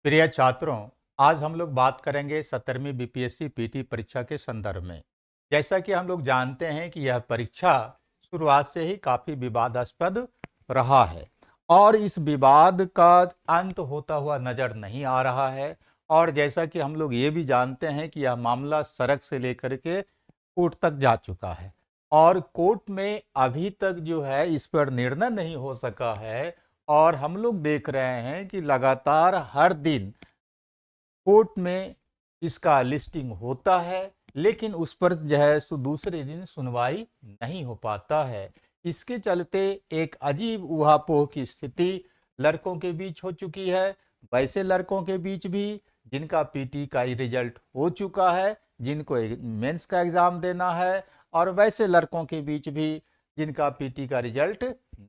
प्रिय छात्रों, आज हम लोग बात करेंगे 17वीं बीपीएससी पीटी परीक्षा के संदर्भ में। जैसा कि हम लोग जानते हैं कि यह परीक्षा शुरुआत से ही काफ़ी विवादास्पद रहा है और इस विवाद का अंत होता हुआ नज़र नहीं आ रहा है। और जैसा कि हम लोग ये भी जानते हैं कि यह मामला सड़क से लेकर के कोर्ट तक जा चुका है और कोर्ट में अभी तक जो है इस पर निर्णय नहीं हो सका है। और हम लोग देख रहे हैं कि लगातार हर दिन कोर्ट में इसका लिस्टिंग होता है, लेकिन उस पर जो है सो दूसरे दिन सुनवाई नहीं हो पाता है। इसके चलते एक अजीब ऊहापोह की स्थिति लड़कों के बीच हो चुकी है। वैसे लड़कों के बीच भी जिनका पीटी का रिजल्ट हो चुका है, जिनको मेंस का एग्ज़ाम देना है, और वैसे लड़कों के बीच भी जिनका पीटी का रिजल्ट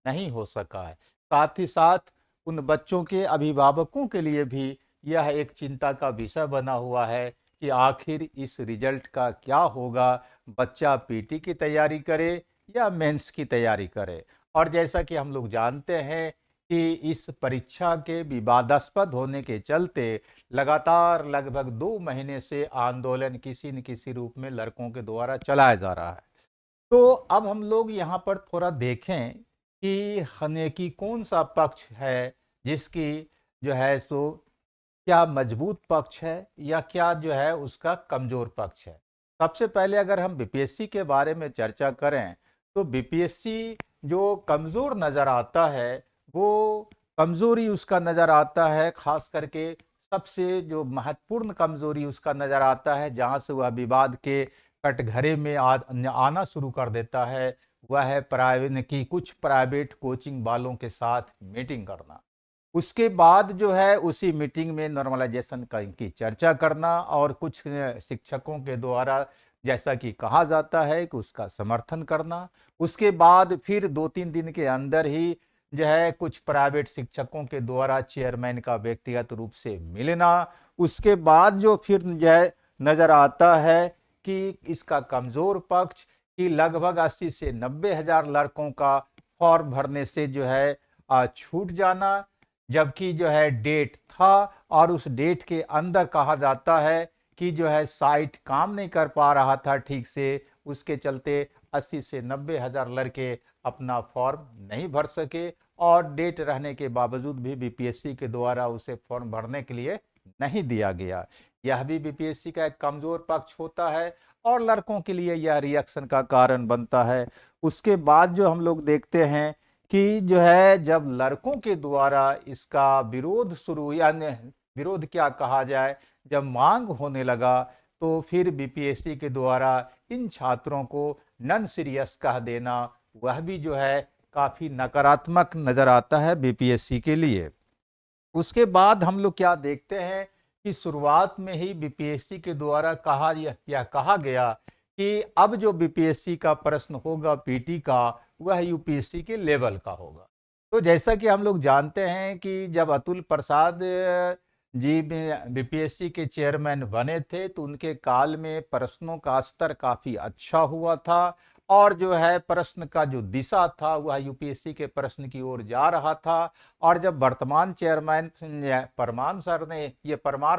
नहीं हो सका है। साथ ही साथ उन बच्चों के अभिभावकों के लिए भी यह एक चिंता का विषय बना हुआ है कि आखिर इस रिजल्ट का क्या होगा, बच्चा पीटी की तैयारी करे या मेंस की तैयारी करे। और जैसा कि हम लोग जानते हैं कि इस परीक्षा के विवादास्पद होने के चलते लगातार लगभग 2 महीने से आंदोलन किसी न किसी रूप में लड़कों के द्वारा चलाया जा रहा है। तो अब हम लोग यहाँ पर थोड़ा देखें कि हने की कौन सा पक्ष है जिसकी जो है सो क्या मजबूत पक्ष है या क्या जो है उसका कमजोर पक्ष है। सबसे पहले अगर हम बीपीएससी के बारे में चर्चा करें तो बीपीएससी जो कमजोर नजर आता है वो कमजोरी उसका नजर आता है, खास करके सबसे जो महत्वपूर्ण कमजोरी उसका नजर आता है जहां से वह विवाद के कटघरे में आना शुरू कर देता है, वह है प्राइवेट की कुछ प्राइवेट कोचिंग वालों के साथ मीटिंग करना। उसके बाद जो है उसी मीटिंग में नॉर्मलाइजेशन का की चर्चा करना और कुछ शिक्षकों के द्वारा जैसा कि कहा जाता है कि उसका समर्थन करना। उसके बाद फिर 2-3 दिन के अंदर ही जो है कुछ प्राइवेट शिक्षकों के द्वारा चेयरमैन का व्यक्तिगत रूप से मिलना। उसके बाद जो फिर जो है नजर आता है कि इसका कमजोर पक्ष कि लगभग 80 से 90 हज़ार लड़कों का फॉर्म भरने से जो है छूट जाना, जबकि जो है डेट था और उस डेट के अंदर कहा जाता है कि जो है साइट काम नहीं कर पा रहा था ठीक से, उसके चलते 80 से 90 हज़ार लड़के अपना फॉर्म नहीं भर सके और डेट रहने के बावजूद भी बीपीएससी के द्वारा उसे फॉर्म भरने के लिए नहीं दिया गया। यह भी बीपीएससी का एक कमजोर पक्ष होता है और लड़कों के लिए यह रिएक्शन का कारण बनता है। उसके बाद जो हम लोग देखते हैं कि जो है जब लड़कों के द्वारा इसका विरोध शुरू यानी विरोध क्या कहा जाए, जब मांग होने लगा तो फिर बीपीएससी के द्वारा इन छात्रों को नन सीरियस कह देना, वह भी जो है काफी नकारात्मक नजर आता है बीपीएससी के लिए। उसके बाद हम लोग क्या देखते हैं कि शुरुआत में ही बीपीएससी के द्वारा यह कहा गया कि अब जो बीपीएससी का प्रश्न होगा पीटी का, वह यूपीएससी के लेवल का होगा। तो जैसा कि हम लोग जानते हैं कि जब अतुल प्रसाद जी बीपीएससी के चेयरमैन बने थे तो उनके काल में प्रश्नों का स्तर काफी अच्छा हुआ था और जो है प्रश्न का जो दिशा था वह यूपीएससी के प्रश्न की ओर जा रहा था। और जब वर्तमान चेयरमैन परमार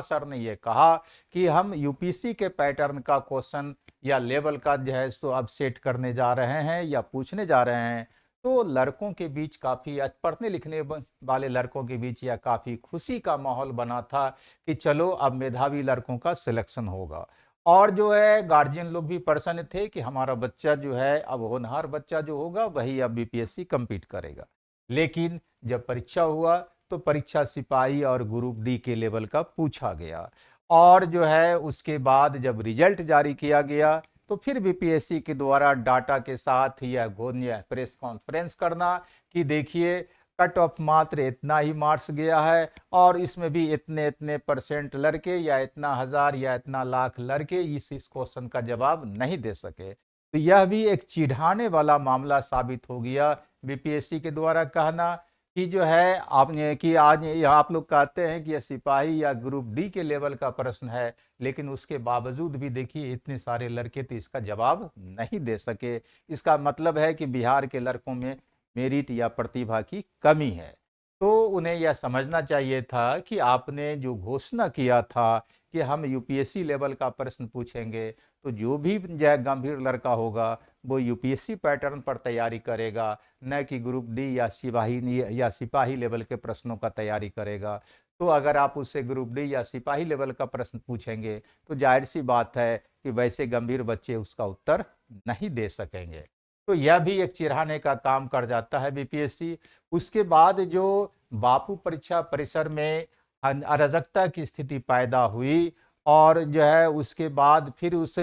सर ने ये कहा कि हम यूपीएससी के पैटर्न का क्वेश्चन या लेवल का जो है सो अब सेट करने जा रहे हैं या पूछने जा रहे हैं, तो लड़कों के बीच काफ़ी पढ़ने लिखने वाले लड़कों के बीच यह काफ़ी खुशी का माहौल बना था कि चलो अब मेधावी लड़कों का सिलेक्शन होगा। और जो है गार्जियन लोग भी प्रसन्न थे कि हमारा बच्चा जो है अब होनहार बच्चा जो होगा वही अब बीपीएससी कम्पीट करेगा। लेकिन जब परीक्षा हुआ तो परीक्षा सिपाही और ग्रुप डी के लेवल का पूछा गया और जो है उसके बाद जब रिजल्ट जारी किया गया तो फिर बीपीएससी के द्वारा डाटा के साथ यह प्रेस कॉन्फ्रेंस करना कि देखिए कट ऑफ मात्र इतना ही मार्क्स गया है और इसमें भी इतने इतने परसेंट लड़के या इतना हजार या इतना लाख लड़के इस क्वेश्चन का जवाब नहीं दे सके। तो यह भी एक चिढ़ाने वाला मामला साबित हो गया। बीपीएससी के द्वारा कहना कि जो है आपने कि आज ये आप लोग कहते हैं कि यह सिपाही या ग्रुप डी के लेवल का प्रश्न है, लेकिन उसके बावजूद भी देखिए इतने सारे लड़के तो इसका जवाब नहीं दे सके। इसका मतलब है कि बिहार के लड़कों में मेरिट या प्रतिभा की कमी है। तो उन्हें यह समझना चाहिए था कि आपने जो घोषणा किया था कि हम यूपीएससी लेवल का प्रश्न पूछेंगे, तो जो भी गंभीर लड़का होगा वो यूपीएससी पैटर्न पर तैयारी करेगा, न कि ग्रुप डी या सिपाही लेवल के प्रश्नों का तैयारी करेगा। तो अगर आप उससे ग्रुप डी या सिपाही लेवल का प्रश्न पूछेंगे तो जाहिर सी बात है कि वैसे गंभीर बच्चे उसका उत्तर नहीं दे सकेंगे। तो यह भी एक चिढ़ाने का काम कर जाता है बीपीएससी। उसके बाद जो बापू परीक्षा परिसर में अराजकता की स्थिति पैदा हुई और जो है उसके बाद फिर उस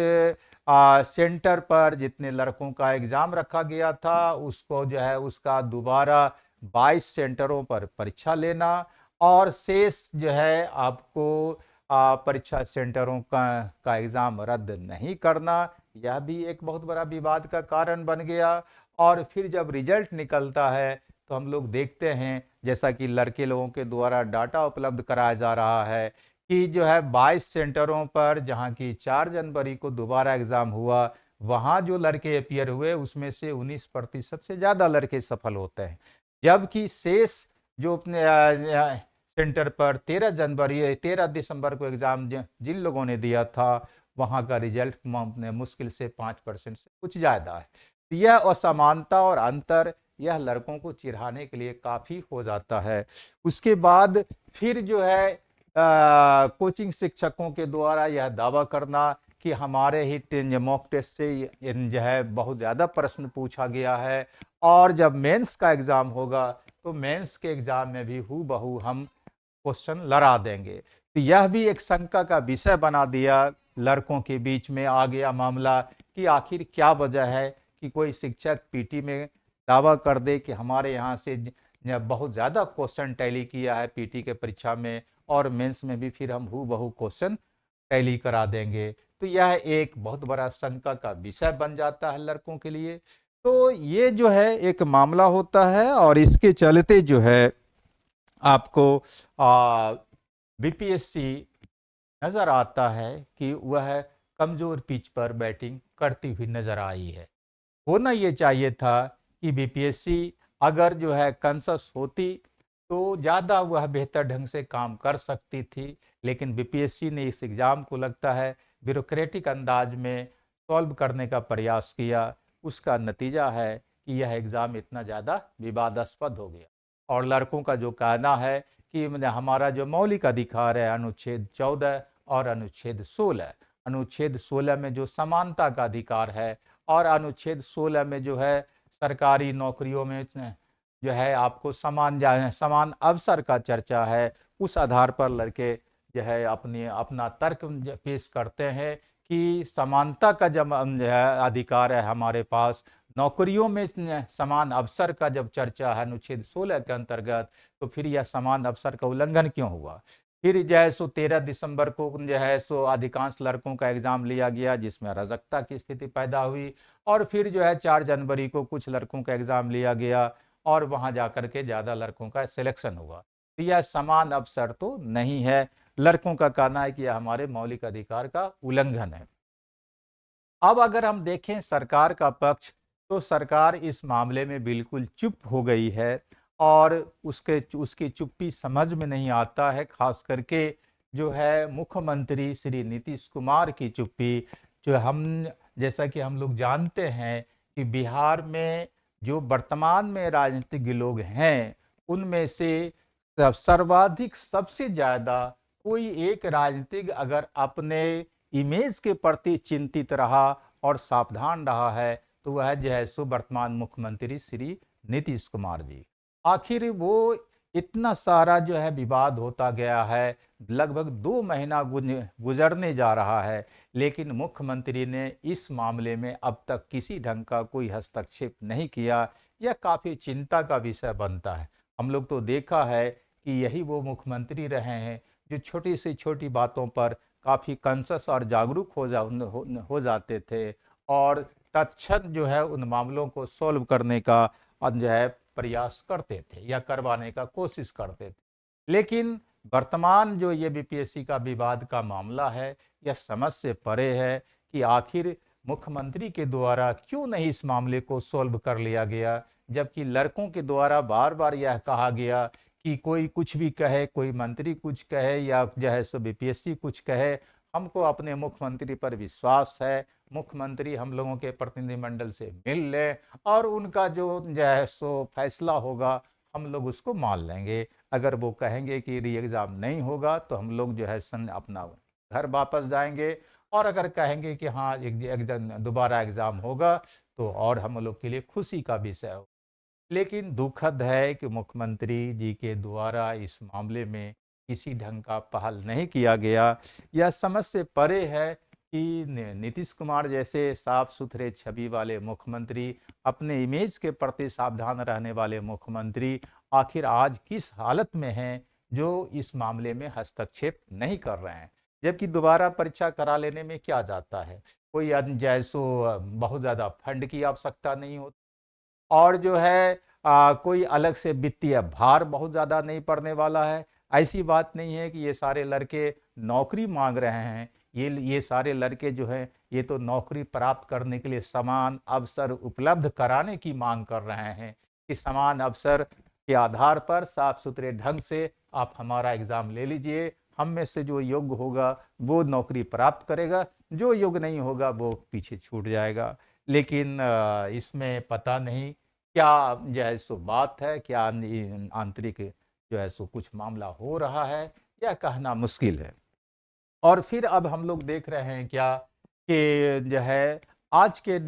सेंटर पर जितने लड़कों का एग्जाम रखा गया था उसको जो है उसका दोबारा 22 सेंटरों पर परीक्षा लेना और शेष जो है आपको परीक्षा सेंटरों का एग्जाम रद्द नहीं करना, यह भी एक बहुत बड़ा विवाद का कारण बन गया। और फिर जब रिजल्ट निकलता है तो हम लोग देखते हैं, जैसा कि लड़के लोगों के द्वारा डाटा उपलब्ध कराया जा रहा है, कि जो है 22 सेंटरों पर जहां की 4 जनवरी को दोबारा एग्जाम हुआ, वहां जो लड़के अपियर हुए उसमें से 19% से ज़्यादा लड़के सफल होते हैं। जबकि शेष जो अपने सेंटर पर 13 दिसंबर को एग्जाम जिन लोगों ने दिया था, वहां का रिजल्ट मुश्किल से 5% से कुछ ज़्यादा है। तो यह असमानता और अंतर यह लड़कों को चिढ़ाने के लिए काफ़ी हो जाता है। उसके बाद फिर जो है कोचिंग शिक्षकों के द्वारा यह दावा करना कि हमारे ही मॉक टेस्ट से जो है बहुत ज़्यादा प्रश्न पूछा गया है और जब मेंस का एग्ज़ाम होगा तो मेंस के एग्ज़ाम में भी हूबहू हम क्वेश्चन लड़ा देंगे। तो यह भी एक शंका का विषय बना दिया, लड़कों के बीच में आ गया मामला कि आखिर क्या वजह है कि कोई शिक्षक पीटी में दावा कर दे कि हमारे यहाँ से बहुत ज़्यादा क्वेश्चन टैली किया है पीटी के परीक्षा में और मेंस में भी फिर हम हूबहू क्वेश्चन टैली करा देंगे। तो यह एक बहुत बड़ा शंका का विषय बन जाता है लड़कों के लिए। तो ये जो है एक मामला होता है और इसके चलते जो है आपको बीपीएससी नजर आता है कि वह कमजोर पिच पर बैटिंग करती हुई नजर आई है। होना ये चाहिए था कि बीपीएससी अगर जो है कंसस होती तो ज़्यादा वह बेहतर ढंग से काम कर सकती थी, लेकिन बीपीएससी ने इस एग्ज़ाम को लगता है ब्यूरोक्रेटिक अंदाज में सॉल्व करने का प्रयास किया। उसका नतीजा है कि यह एग्ज़ाम इतना ज़्यादा विवादास्पद हो गया। और लड़कों का जो कहना है कि हमारा जो मौलिक अधिकार है अनुच्छेद 14 और अनुच्छेद 16 में जो समानता का अधिकार है और अनुच्छेद 16 में जो है सरकारी नौकरियों में जो है आपको समान अवसर का चर्चा है, उस आधार पर लड़के जो है अपना तर्क पेश करते हैं कि समानता का जब जो है अधिकार है हमारे पास, नौकरियों में समान अवसर का जब चर्चा है अनुच्छेद 16 के अंतर्गत, तो फिर यह समान अवसर का उल्लंघन क्यों हुआ। फिर जो है सो 13 दिसंबर को जो है सो अधिकांश लड़कों का एग्जाम लिया गया जिसमें अराजकता की स्थिति पैदा हुई और फिर जो है 4 जनवरी को कुछ लड़कों का एग्जाम लिया गया और वहां जाकर के ज़्यादा लड़कों का सिलेक्शन हुआ। तो यह समान अवसर तो नहीं है, लड़कों का कहना है कि यह हमारे मौलिक अधिकार का उल्लंघन है। अब अगर हम देखें सरकार का पक्ष, तो सरकार इस मामले में बिल्कुल चुप हो गई है और उसकी चुप्पी समझ में नहीं आता है, खास करके जो है मुख्यमंत्री श्री नीतीश कुमार की चुप्पी। जो हम जैसा कि हम लोग जानते हैं कि बिहार में जो वर्तमान में राजनीतिक लोग हैं उनमें से सर्वाधिक सबसे ज़्यादा कोई एक राजनीतिक अगर अपने इमेज के प्रति चिंतित रहा और सावधान रहा है तो वह जो है सो वर्तमान मुख्यमंत्री श्री नीतीश कुमार जी। आखिर वो इतना सारा जो है विवाद होता गया है, लगभग 2 महीना गुजरने जा रहा है, लेकिन मुख्यमंत्री ने इस मामले में अब तक किसी ढंग का कोई हस्तक्षेप नहीं किया। यह काफ़ी चिंता का विषय बनता है। हम लोग तो देखा है कि यही वो मुख्यमंत्री रहे हैं जो छोटी से छोटी बातों पर काफ़ी कॉन्शस और जागरूक हो जाते थे और तत्क्षण जो है उन मामलों को सॉल्व करने का जो है प्रयास करते थे या करवाने का कोशिश करते थे। लेकिन वर्तमान जो ये बीपीएससी का विवाद का मामला है, यह समझ से परे है कि आखिर मुख्यमंत्री के द्वारा क्यों नहीं इस मामले को सॉल्व कर लिया गया, जबकि लड़कों के द्वारा बार बार यह कहा गया कि कोई कुछ भी कहे, कोई मंत्री कुछ कहे या जो है सो बीपीएससी कुछ कहे, हमको अपने मुख्यमंत्री पर विश्वास है। मुख्यमंत्री हम लोगों के प्रतिनिधिमंडल से मिल लें और उनका जो है सो फैसला होगा हम लोग उसको मान लेंगे। अगर वो कहेंगे कि री एग्ज़ाम नहीं होगा तो हम लोग जो है अपना घर वापस जाएंगे, और अगर कहेंगे कि हाँ दोबारा एग्ज़ाम होगा तो और हम लोग के लिए खुशी का विषय हो। लेकिन दुखद है कि मुख्यमंत्री जी के द्वारा इस मामले में किसी ढंग का पहल नहीं किया गया। यह समझ से परे है कि नीतीश कुमार जैसे साफ सुथरे छवि वाले मुख्यमंत्री, अपने इमेज के प्रति सावधान रहने वाले मुख्यमंत्री आखिर आज किस हालत में हैं जो इस मामले में हस्तक्षेप नहीं कर रहे हैं। जबकि दोबारा परीक्षा करा लेने में क्या जाता है, कोई जैसो बहुत ज़्यादा फंड की आवश्यकता नहीं होती, और जो है कोई अलग से वित्तीय भार बहुत ज़्यादा नहीं पड़ने वाला है। ऐसी बात नहीं है कि ये सारे लड़के नौकरी मांग रहे हैं। ये सारे लड़के जो हैं ये तो नौकरी प्राप्त करने के लिए समान अवसर उपलब्ध कराने की मांग कर रहे हैं कि समान अवसर के आधार पर साफ सुथरे ढंग से आप हमारा एग्ज़ाम ले लीजिए। हम में से जो योग्य होगा वो नौकरी प्राप्त करेगा, जो योग्य नहीं होगा वो पीछे छूट जाएगा। लेकिन इसमें पता नहीं क्या जो है सो बात है, क्या आंतरिक जो है सो कुछ मामला हो रहा है, यह कहना मुश्किल है। और फिर अब हम लोग देख रहे हैं क्या कि जो है आज के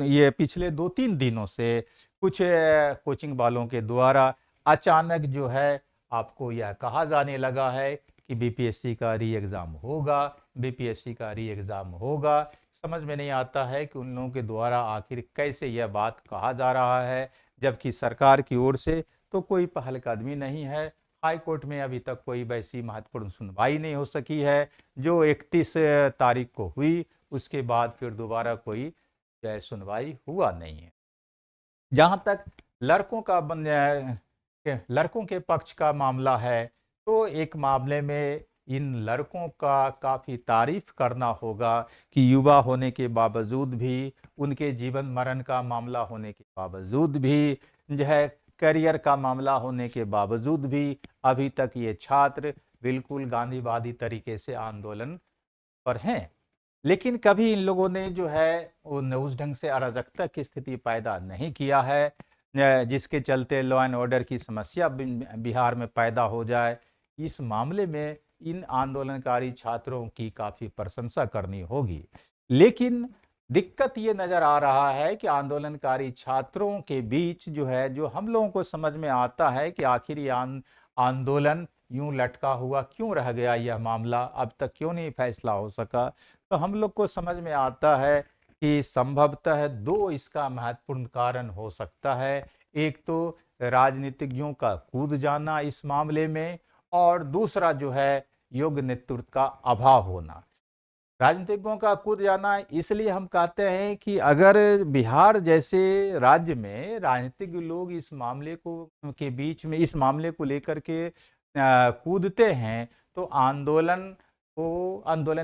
ये पिछले 2-3 दिनों से कुछ कोचिंग वालों के द्वारा अचानक जो है आपको यह कहा जाने लगा है कि बीपीएससी का री एग्ज़ाम होगा, बीपीएससी का री एग्ज़ाम होगा। समझ में नहीं आता है कि उन लोगों के द्वारा आखिर कैसे यह बात कहा जा रहा है, जबकि सरकार की ओर से तो कोई पहलकदमी नहीं है। हाई कोर्ट में अभी तक कोई वैसी महत्वपूर्ण सुनवाई नहीं हो सकी है। जो 31 तारीख को हुई उसके बाद फिर दोबारा कोई जो है सुनवाई हुआ नहीं है। जहाँ तक लड़कों का लड़कों के पक्ष का मामला है, तो एक मामले में इन लड़कों का काफ़ी तारीफ करना होगा कि युवा होने के बावजूद भी, उनके जीवन मरण का मामला होने के बावजूद भी, जो है करियर का मामला होने के बावजूद भी अभी तक ये छात्र बिल्कुल गांधीवादी तरीके से आंदोलन पर हैं। लेकिन कभी इन लोगों ने जो है उस ढंग से अराजकता की स्थिति पैदा नहीं किया है जिसके चलते लॉ एंड ऑर्डर की समस्या बिहार में पैदा हो जाए। इस मामले में इन आंदोलनकारी छात्रों की काफ़ी प्रशंसा करनी होगी। लेकिन दिक्कत ये नज़र आ रहा है कि आंदोलनकारी छात्रों के बीच जो है, जो हम लोगों को समझ में आता है कि आखिर ये आंदोलन यूं लटका हुआ क्यों रह गया, यह मामला अब तक क्यों नहीं फैसला हो सका। तो हम लोग को समझ में आता है कि संभवतः दो इसका महत्वपूर्ण कारण हो सकता है। एक तो राजनीतिज्ञों का कूद जाना इस मामले में, और दूसरा जो है योग्य नेतृत्व का अभाव होना। राजनीतिज्ञों का कूद जाना इसलिए हम कहते हैं कि अगर बिहार जैसे राज्य में राजनीतिक लोग इस मामले को के बीच में इस मामले को लेकर के कूदते हैं तो आंदोलन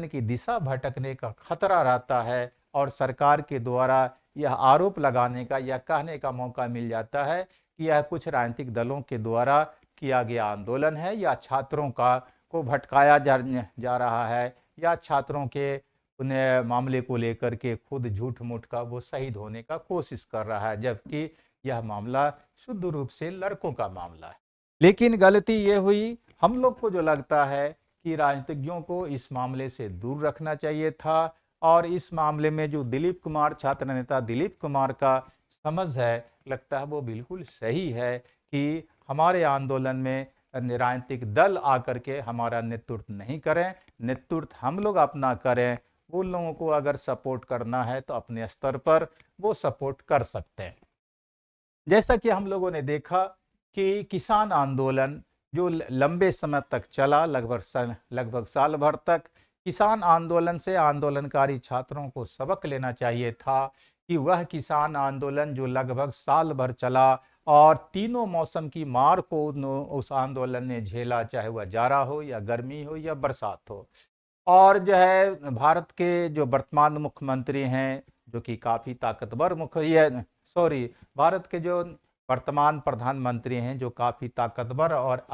की दिशा भटकने का खतरा रहता है, और सरकार के द्वारा यह आरोप लगाने का या कहने का मौका मिल जाता है कि यह कुछ राजनीतिक दलों के द्वारा किया गया आंदोलन है, या छात्रों को भटकाया जा रहा है, या छात्रों के उन्हें मामले को लेकर के खुद झूठ मूठ का वो शहीद होने का कोशिश कर रहा है, जबकि यह मामला शुद्ध रूप से लड़कों का मामला है। लेकिन गलती ये हुई, हम लोग को जो लगता है कि राजनीतिज्ञों को इस मामले से दूर रखना चाहिए था, और इस मामले में जो दिलीप कुमार, छात्र नेता दिलीप कुमार का समझ है, लगता है वो बिल्कुल सही है कि हमारे आंदोलन में राजनीतिक दल आकर के हमारा नेतृत्व नहीं करें, नेतृत्व हम लोग अपना करें। उन लोगों को अगर सपोर्ट करना है तो अपने स्तर पर वो सपोर्ट कर सकते हैं। जैसा कि हम लोगों ने देखा कि किसान आंदोलन जो लंबे समय तक चला, लगभग साल भर तक, किसान आंदोलन से आंदोलनकारी छात्रों को सबक लेना चाहिए था कि वह किसान आंदोलन जो लगभग साल भर चला और तीनों मौसम की मार को उस आंदोलन ने झेला, चाहे वह जाड़ा हो या गर्मी हो या बरसात हो। और जो है भारत के जो वर्तमान मुख्यमंत्री हैं, जो कि काफ़ी ताकतवर मुख्य ये सॉरी भारत के जो वर्तमान प्रधानमंत्री हैं जो काफ़ी ताकतवर और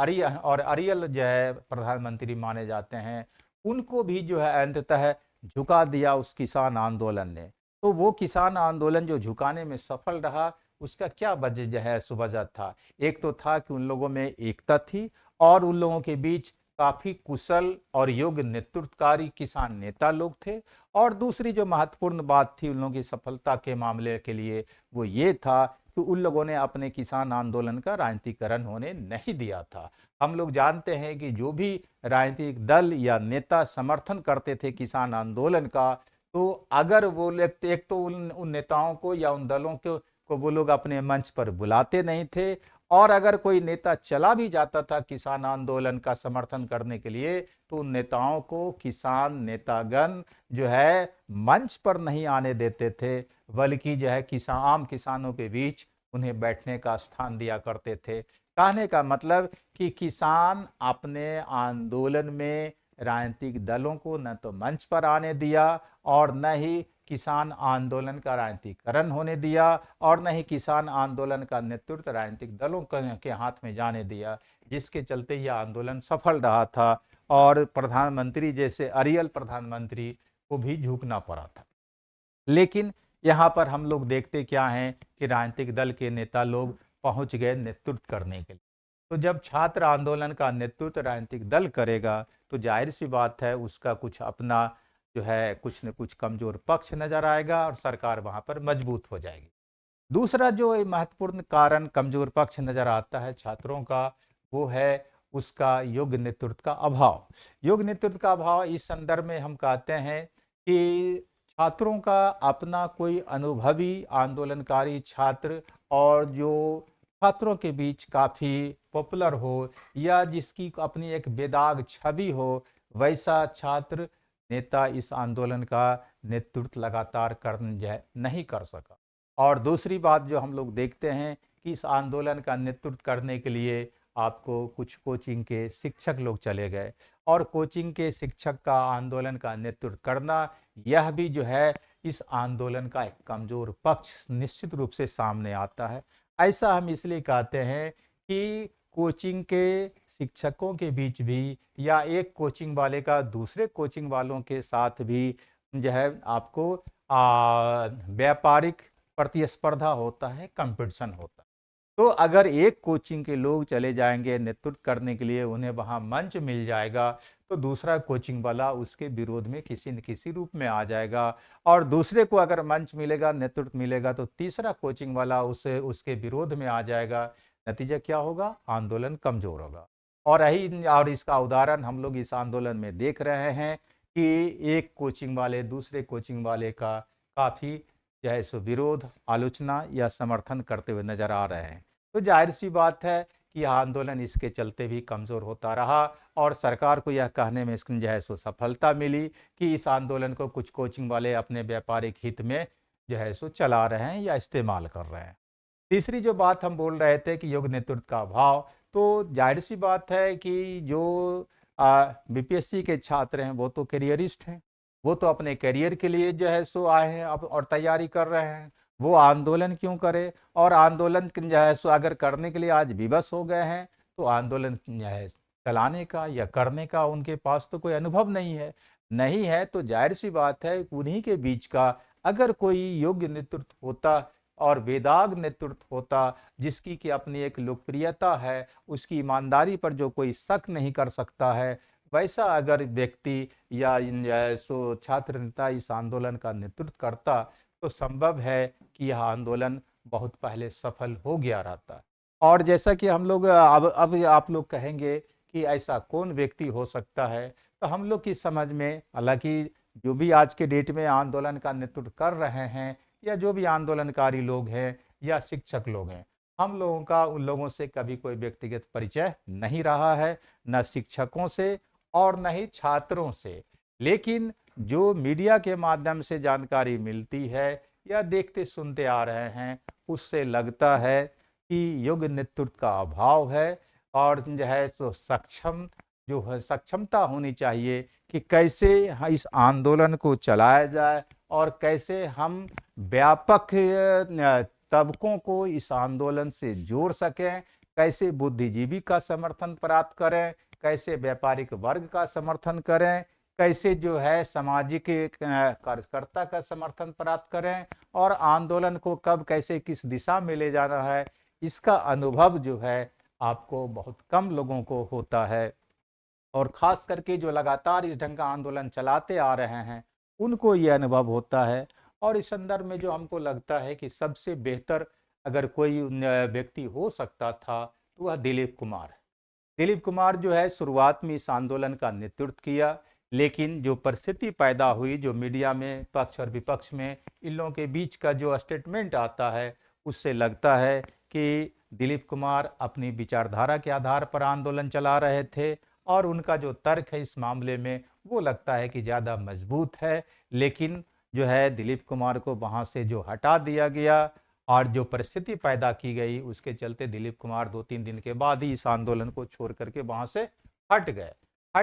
अरियल जो है प्रधानमंत्री माने जाते हैं, उनको भी जो है अंततः झुका दिया उस किसान आंदोलन ने। तो वो किसान आंदोलन जो झुकाने में सफल रहा, उसका क्या वजह जो है वजह था? एक तो था कि उन लोगों में एकता थी और उन लोगों के बीच काफ़ी कुशल और योग्य नेतृत्वकारी किसान नेता लोग थे। और दूसरी जो महत्वपूर्ण बात थी उन लोगों की सफलता के मामले के लिए, वो ये था कि उन लोगों ने अपने किसान आंदोलन का राजनीतिकरण होने नहीं दिया था। हम लोग जानते हैं कि जो भी राजनीतिक दल या नेता समर्थन करते थे किसान आंदोलन का, तो अगर वो लोग एक तो उन नेताओं को या उन दलों को वो लोग अपने मंच पर बुलाते नहीं थे, और अगर कोई नेता चला भी जाता था किसान आंदोलन का समर्थन करने के लिए, तो उन नेताओं को किसान नेतागण जो है मंच पर नहीं आने देते थे, बल्कि जो है आम किसानों के बीच उन्हें बैठने का स्थान दिया करते थे। कहने का मतलब कि किसान अपने आंदोलन में राजनीतिक दलों को न तो मंच पर आने दिया और न ही किसान आंदोलन का राजनीतिकरण होने दिया, और न ही किसान आंदोलन का नेतृत्व राजनीतिक दलों के हाथ में जाने दिया, जिसके चलते यह आंदोलन सफल रहा था और प्रधानमंत्री जैसे अरियल प्रधानमंत्री को भी झुकना पड़ा था। लेकिन यहाँ पर हम लोग देखते क्या हैं कि राजनीतिक दल के नेता लोग पहुंच गए नेतृत्व करने के लिए। तो जब छात्र आंदोलन का नेतृत्व राजनीतिक दल करेगा, तो जाहिर सी बात है उसका कुछ अपना जो है कुछ न कुछ कमजोर पक्ष नजर आएगा और सरकार वहां पर मजबूत हो जाएगी। दूसरा जो महत्वपूर्ण कारण कमजोर पक्ष नजर आता है छात्रों का, वो है उसका योग्य नेतृत्व का अभाव। योग्य नेतृत्व का अभाव इस संदर्भ में हम कहते हैं कि छात्रों का अपना कोई अनुभवी आंदोलनकारी छात्र, और जो छात्रों के बीच काफ़ी पॉपुलर हो या जिसकी अपनी एक बेदाग छवि हो, वैसा छात्र नेता इस आंदोलन का नेतृत्व लगातार नहीं कर सका। और दूसरी बात जो हम लोग देखते हैं कि इस आंदोलन का नेतृत्व करने के लिए आपको कुछ कोचिंग के शिक्षक लोग चले गए, और कोचिंग के शिक्षक का आंदोलन का नेतृत्व करना, यह भी जो है इस आंदोलन का एक कमजोर पक्ष निश्चित रूप से सामने आता है। ऐसा हम इसलिए कहते हैं कि कोचिंग के शिक्षकों के बीच भी या एक कोचिंग वाले का दूसरे कोचिंग वालों के साथ भी जो है आपको व्यापारिक प्रतिस्पर्धा होता है, कंपटीशन होता है। तो अगर एक कोचिंग के लोग चले जाएंगे नेतृत्व करने के लिए, उन्हें वहां मंच मिल जाएगा, तो दूसरा कोचिंग वाला उसके विरोध में किसी न किसी रूप में आ जाएगा, और दूसरे को अगर मंच मिलेगा, नेतृत्व मिलेगा, तो तीसरा कोचिंग वाला उसे उसके विरोध में आ जाएगा। नतीजा क्या होगा? आंदोलन कमजोर होगा। और इसका उदाहरण हम लोग इस आंदोलन में देख रहे हैं कि एक कोचिंग वाले दूसरे कोचिंग वाले का काफी जो है सो विरोध, आलोचना या समर्थन करते हुए नजर आ रहे हैं। तो जाहिर सी बात है कि यह आंदोलन इसके चलते भी कमजोर होता रहा, और सरकार को यह कहने में जो है सो सफलता मिली कि इस आंदोलन को कुछ कोचिंग वाले अपने व्यापारिक हित में जो है सो चला रहे हैं या इस्तेमाल कर रहे हैं। तीसरी जो बात हम बोल रहे थे कि योग्य नेतृत्व का अभाव, तो जाहिर सी बात है कि जो बीपीएससी के छात्र हैं वो तो करियरिस्ट हैं, वो तो अपने करियर के लिए जो है सो आए हैं अब और तैयारी कर रहे हैं। वो आंदोलन क्यों करे? और आंदोलन जो है सो अगर करने के लिए आज विवश हो गए हैं, तो आंदोलन जो है चलाने का या करने का उनके पास तो कोई अनुभव नहीं है। तो जाहिर सी बात है उन्हीं के बीच का अगर कोई योग्य नेतृत्व होता और बेदाग नेतृत्व होता, जिसकी कि अपनी एक लोकप्रियता है, उसकी ईमानदारी पर जो कोई शक नहीं कर सकता है, वैसा अगर व्यक्ति या सो छात्र नेता इस आंदोलन का नेतृत्व करता, तो संभव है कि यह आंदोलन बहुत पहले सफल हो गया रहता। और जैसा कि हम लोग अब आप लोग कहेंगे कि ऐसा कौन व्यक्ति हो सकता है, तो हम लोग की समझ में, हालांकि जो भी आज के डेट में आंदोलन का नेतृत्व कर रहे हैं या जो भी आंदोलनकारी लोग हैं या शिक्षक लोग हैं, हम लोगों का उन लोगों से कभी कोई व्यक्तिगत परिचय नहीं रहा है, न शिक्षकों से और न ही छात्रों से। लेकिन जो मीडिया के माध्यम से जानकारी मिलती है या देखते सुनते आ रहे हैं, उससे लगता है कि योग्य नेतृत्व का अभाव है, और जो है तो जो है सक्षमता होनी चाहिए कि कैसे इस आंदोलन को चलाया जाए और कैसे हम व्यापक तबकों को इस आंदोलन से जोड़ सकें, कैसे बुद्धिजीवी का समर्थन प्राप्त करें, कैसे व्यापारिक वर्ग का समर्थन करें, कैसे जो है सामाजिक कार्यकर्ता का समर्थन प्राप्त करें और आंदोलन को कब कैसे किस दिशा में ले जाना है, इसका अनुभव जो है आपको बहुत कम लोगों को होता है। और ख़ास करके जो लगातार इस ढंग का आंदोलन चलाते आ रहे हैं, उनको ये अनुभव होता है। और इस संदर्भ में जो हमको लगता है कि सबसे बेहतर अगर कोई व्यक्ति हो सकता था, तो वह दिलीप कुमार है। दिलीप कुमार जो है शुरुआत में इस आंदोलन का नेतृत्व किया, लेकिन जो परिस्थिति पैदा हुई, जो मीडिया में पक्ष और विपक्ष में इन लोगों के बीच का जो स्टेटमेंट आता है, उससे लगता है कि दिलीप कुमार अपनी विचारधारा के आधार पर आंदोलन चला रहे थे और उनका जो तर्क है इस मामले में वो लगता है कि ज़्यादा मजबूत है। लेकिन जो है दिलीप कुमार को वहाँ से जो हटा दिया गया और जो परिस्थिति पैदा की गई, उसके चलते दिलीप कुमार 2-3 दिन के बाद ही इस आंदोलन को छोड़ करके वहाँ से हट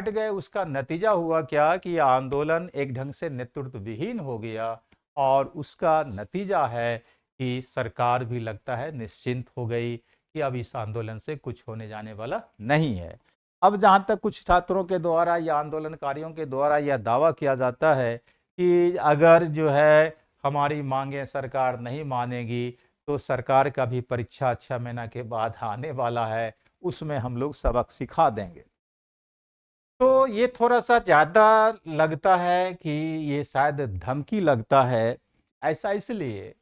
गए। उसका नतीजा हुआ क्या कि यह आंदोलन एक ढंग से नेतृत्व विहीन हो गया और उसका नतीजा है कि सरकार भी लगता है निश्चिंत हो गई कि अब इस आंदोलन से कुछ होने जाने वाला नहीं है। अब जहाँ तक कुछ छात्रों के द्वारा या आंदोलनकारियों के द्वारा यह दावा किया जाता है कि अगर जो है हमारी मांगें सरकार नहीं मानेगी, तो सरकार का भी परीक्षा 6 महीना के बाद आने वाला है, उसमें हम लोग सबक सिखा देंगे। तो ये थोड़ा-सा ज़्यादा लगता है कि ये शायद धमकी लगता है। ऐसा इसलिए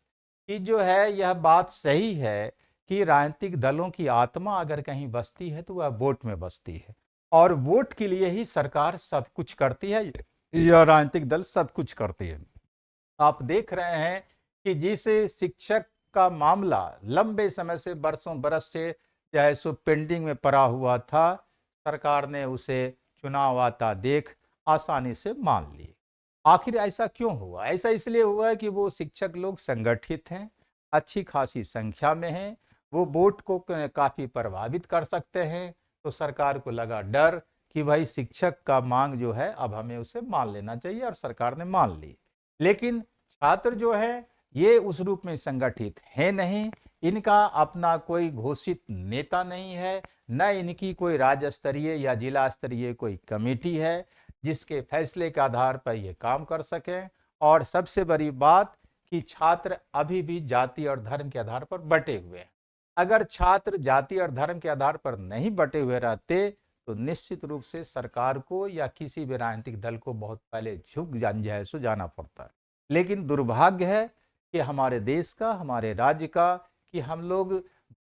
कि जो है यह बात सही है कि राजनीतिक दलों की आत्मा अगर कहीं बसती है तो वह वोट में बसती है और वोट के लिए ही सरकार सब कुछ करती है या राजनीतिक दल सब कुछ करती है। आप देख रहे हैं कि जिस शिक्षक का मामला लंबे समय से बरसों बरस से चाहे सो पेंडिंग में पड़ा हुआ था, सरकार ने उसे चुनाव आता देख आसानी से मान ली। आखिर ऐसा क्यों हुआ? ऐसा इसलिए हुआ है कि वो शिक्षक लोग संगठित हैं, अच्छी खासी संख्या में हैं, वो वोट को काफ़ी प्रभावित कर सकते हैं, तो सरकार को लगा डर कि भाई शिक्षक का मांग जो है अब हमें उसे मान लेना चाहिए और सरकार ने मान ली। लेकिन छात्र जो है ये उस रूप में संगठित है नहीं, इनका अपना कोई घोषित नेता नहीं है, न इनकी कोई राज्य स्तरीय या जिला स्तरीय कोई कमेटी है जिसके फैसले के आधार पर ये काम कर सकें। और सबसे बड़ी बात कि छात्र अभी भी जाति और धर्म के आधार पर बटे हुए हैं। अगर छात्र जाति और धर्म के आधार पर नहीं बटे हुए रहते, तो निश्चित रूप से सरकार को या किसी भी राजनीतिक दल को बहुत पहले झुक जाना पड़ता है। लेकिन दुर्भाग्य है कि हमारे देश का, हमारे राज्य का, कि हम लोग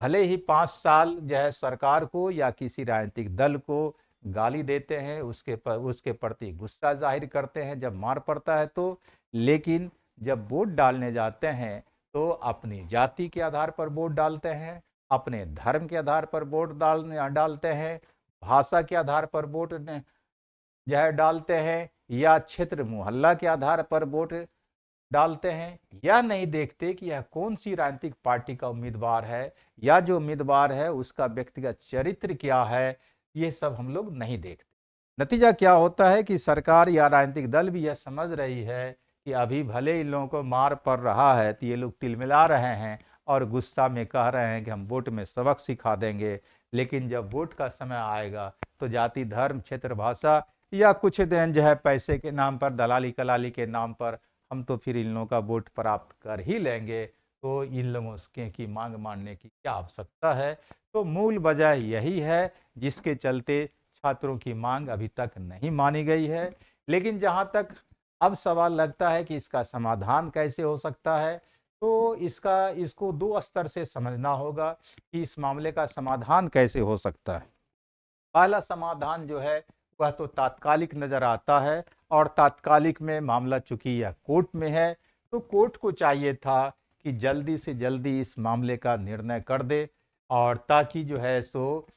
भले ही 5 साल जो है सरकार को या किसी राजनीतिक दल को गाली देते हैं, उसके प्रति गुस्सा जाहिर करते हैं जब मार पड़ता है तो, लेकिन जब वोट डालने जाते हैं तो अपनी जाति के आधार पर वोट डालते हैं, अपने धर्म के आधार पर वोट डालते हैं, भाषा के आधार पर वोट जो है डालते हैं या क्षेत्र मोहल्ला के आधार पर वोट डालते हैं, या नहीं देखते कि यह कौन सी राजनीतिक पार्टी का उम्मीदवार है या जो उम्मीदवार है उसका व्यक्तिगत चरित्र क्या है, ये सब हम लोग नहीं देखते। नतीजा क्या होता है कि सरकार या राजनीतिक दल भी यह समझ रही है कि अभी भले इन लोगों को मार पड़ रहा है तो ये लोग तिलमिला रहे हैं और गुस्सा में कह रहे हैं कि हम वोट में सबक सिखा देंगे, लेकिन जब वोट का समय आएगा तो जाति, धर्म, क्षेत्र, भाषा या कुछ दिन जो है पैसे के नाम पर, दलाली कलाली के नाम पर हम तो फिर इन लोगों का वोट प्राप्त कर ही लेंगे। तो इन लोगों की मांग मानने की क्या आवश्यकता है? तो मूल वजह यही है जिसके चलते छात्रों की मांग अभी तक नहीं मानी गई है। लेकिन जहाँ तक अब सवाल लगता है कि इसका समाधान कैसे हो सकता है, तो इसको 2 स्तर से समझना होगा कि इस मामले का समाधान कैसे हो सकता है। पहला समाधान जो है वह तो तात्कालिक नजर आता है और तात्कालिक में मामला चूंकि यह कोर्ट में है, तो कोर्ट को चाहिए था कि जल्दी से जल्दी इस मामले का निर्णय कर दे और ताकि जो है सो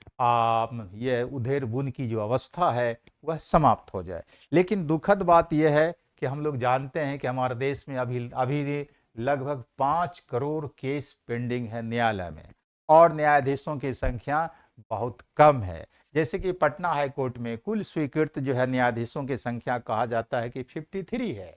ये उधेड़ बुन की जो अवस्था है वह समाप्त हो जाए। लेकिन दुखद बात यह है कि हम लोग जानते हैं कि हमारे देश में अभी अभी लगभग 5 करोड़ केस पेंडिंग है न्यायालय में और न्यायाधीशों की संख्या बहुत कम है। जैसे कि पटना हाई कोर्ट में कुल स्वीकृत जो है न्यायाधीशों की संख्या कहा जाता है कि 53 है,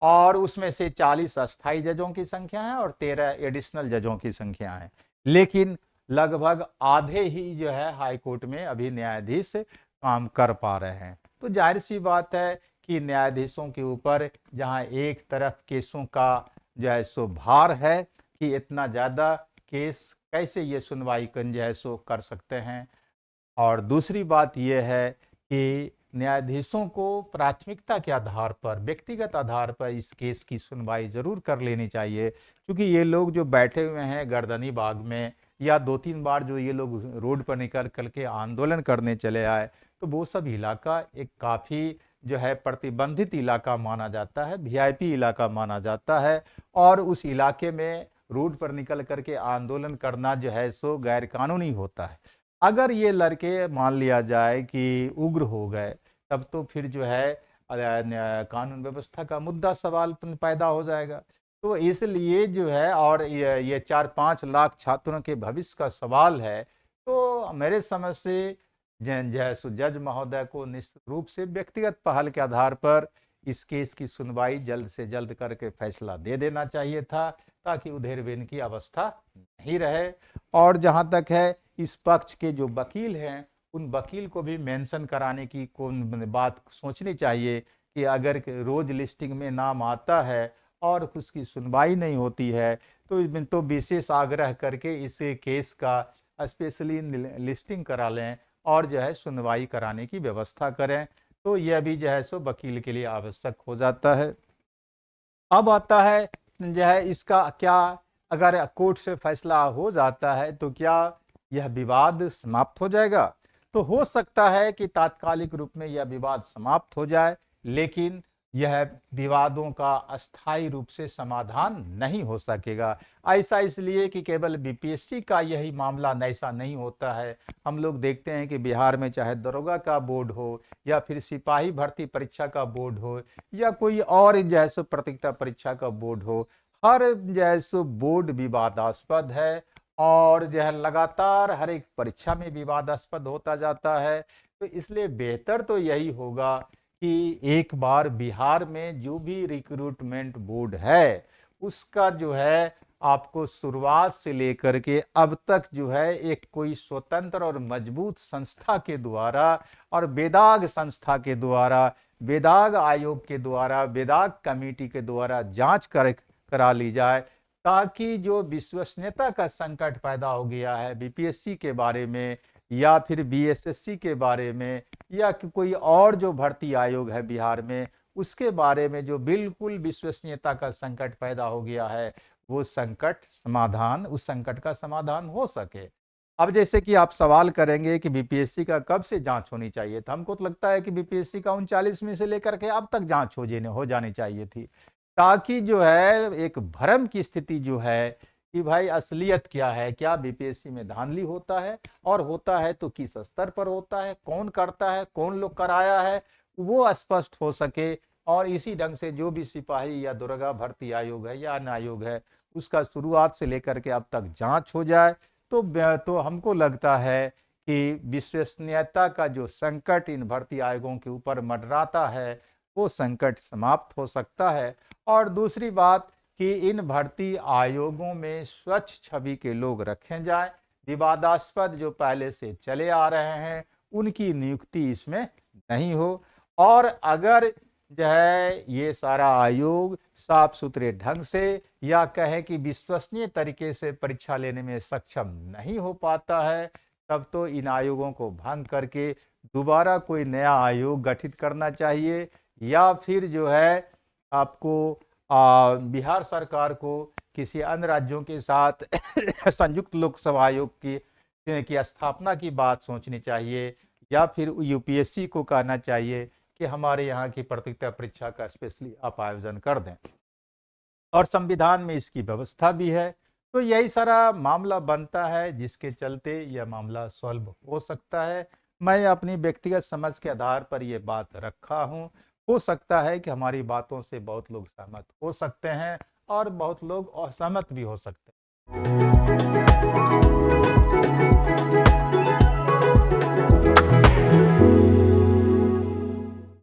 और उसमें से 40 अस्थाई जजों की संख्या है और 13 एडिशनल जजों की संख्या है। लेकिन लगभग आधे ही जो है हाई कोर्ट में अभी न्यायाधीश काम कर पा रहे हैं। तो जाहिर सी बात है कि न्यायाधीशों के ऊपर जहां एक तरफ केसों का जो है सो भार है कि इतना ज़्यादा केस कैसे ये सुनवाई जो है सो कर सकते हैं, और दूसरी बात यह है कि न्यायाधीशों को प्राथमिकता के आधार पर, व्यक्तिगत आधार पर इस केस की सुनवाई ज़रूर कर लेनी चाहिए, क्योंकि ये लोग जो बैठे हुए हैं गर्दनी बाग में, या 2-3 बार जो ये लोग रोड पर निकल कर के आंदोलन करने चले आए, तो वो सब इलाका एक काफ़ी जो है प्रतिबंधित इलाका माना जाता है, वीआईपी इलाका माना जाता है, और उस इलाके में रोड पर निकल कर के आंदोलन करना जो है सो गैर कानूनी होता है। अगर ये लड़के मान लिया जाए कि उग्र हो गए, तब तो फिर जो है कानून व्यवस्था का मुद्दा सवाल पैदा हो जाएगा। तो इसलिए जो है, और ये 4-5 लाख छात्रों के भविष्य का सवाल है, तो मेरे समझ से जज महोदय को निश्चित रूप से व्यक्तिगत पहल के आधार पर इस केस की सुनवाई जल्द से जल्द करके फैसला दे देना चाहिए था, ताकि उधेर-बुन की अवस्था नहीं रहे। और जहां तक है इस पक्ष के जो वकील हैं, उन वकील को भी मेंशन कराने की कौन बात सोचनी चाहिए कि अगर रोज लिस्टिंग में नाम आता है और उसकी सुनवाई नहीं होती है, तो विशेष आग्रह करके इस केस का स्पेशली लिस्टिंग करा लें और जो है सुनवाई कराने की व्यवस्था करें। तो यह भी जो है सो वकील के लिए आवश्यक हो जाता है। अब आता है जो है इसका क्या, अगर कोर्ट से फैसला हो जाता है तो क्या यह विवाद समाप्त हो जाएगा? तो हो सकता है कि तात्कालिक रूप में यह विवाद समाप्त हो जाए, लेकिन यह विवादों का अस्थायी रूप से समाधान नहीं हो सकेगा। ऐसा इसलिए कि केवल बीपीएससी का यही मामला ऐसा नहीं होता है। हम लोग देखते हैं कि बिहार में चाहे दरोगा का बोर्ड हो, या फिर सिपाही भर्ती परीक्षा का बोर्ड हो, या कोई और जैसे प्रतियोगिता परीक्षा का बोर्ड हो, हर जैसे बोर्ड विवादास्पद है, और जो है लगातार हर एक परीक्षा में विवादास्पद होता जाता है। तो इसलिए बेहतर तो यही होगा कि एक बार बिहार में जो भी रिक्रूटमेंट बोर्ड है, उसका जो है आपको शुरुआत से लेकर के अब तक जो है एक कोई स्वतंत्र और मजबूत संस्था के द्वारा, और वेदाग संस्था के द्वारा, वेदाग आयोग के द्वारा, वेदाग कमेटी के द्वारा जांच करा ली जाए, ताकि जो विश्वसनीयता का संकट पैदा हो गया है बीपीएससी के बारे में, या फिर बीएसएससी के बारे में, या कोई और जो भर्ती आयोग है बिहार में, उसके बारे में जो बिल्कुल विश्वसनीयता का संकट पैदा हो गया है, वो उस संकट का समाधान हो सके। अब जैसे कि आप सवाल करेंगे कि बीपीएससी का कब से जांच होनी चाहिए था, हमको तो लगता है कि बीपीएससी का 39 में से लेकर के अब तक जांच हो जानी चाहिए थी, ताकि जो है एक भ्रम की स्थिति जो है कि भाई असलियत क्या है, क्या बीपीएससी में धांधली होता है, और होता है तो किस स्तर पर होता है, कौन करता है, कौन लोग कराया है, वो स्पष्ट हो सके। और इसी ढंग से जो भी सिपाही या दरोगा भर्ती आयोग है या अन्य आयोग है, उसका शुरुआत से लेकर के अब तक जांच हो जाए, तो हमको लगता है कि विश्वसनीयता का जो संकट इन भर्ती आयोगों के ऊपर मंडराता है, वो संकट समाप्त हो सकता है। और दूसरी बात कि इन भर्ती आयोगों में स्वच्छ छवि के लोग रखे जाएं, विवादास्पद जो पहले से चले आ रहे हैं उनकी नियुक्ति इसमें नहीं हो, और अगर जो है ये सारा आयोग साफ सुथरे ढंग से, या कहें कि विश्वसनीय तरीके से परीक्षा लेने में सक्षम नहीं हो पाता है, तब तो इन आयोगों को भंग करके दोबारा कोई नया आयोग गठित करना चाहिए, या फिर जो है आपको बिहार सरकार को किसी अन्य राज्यों के साथ संयुक्त लोकसभा आयोग की स्थापना की बात सोचनी चाहिए, या फिर यूपीएससी को कहना चाहिए कि हमारे यहाँ की प्रतियोगिता परीक्षा का स्पेशली आप आयोजन कर दें, और संविधान में इसकी व्यवस्था भी है। तो यही सारा मामला बनता है जिसके चलते यह मामला सॉल्व हो सकता है। मैं अपनी व्यक्तिगत समझ के आधार पर यह बात रखा हूँ। हो सकता है कि हमारी बातों से बहुत लोग सहमत हो सकते हैं, और बहुत लोग असहमत भी हो सकते हैं।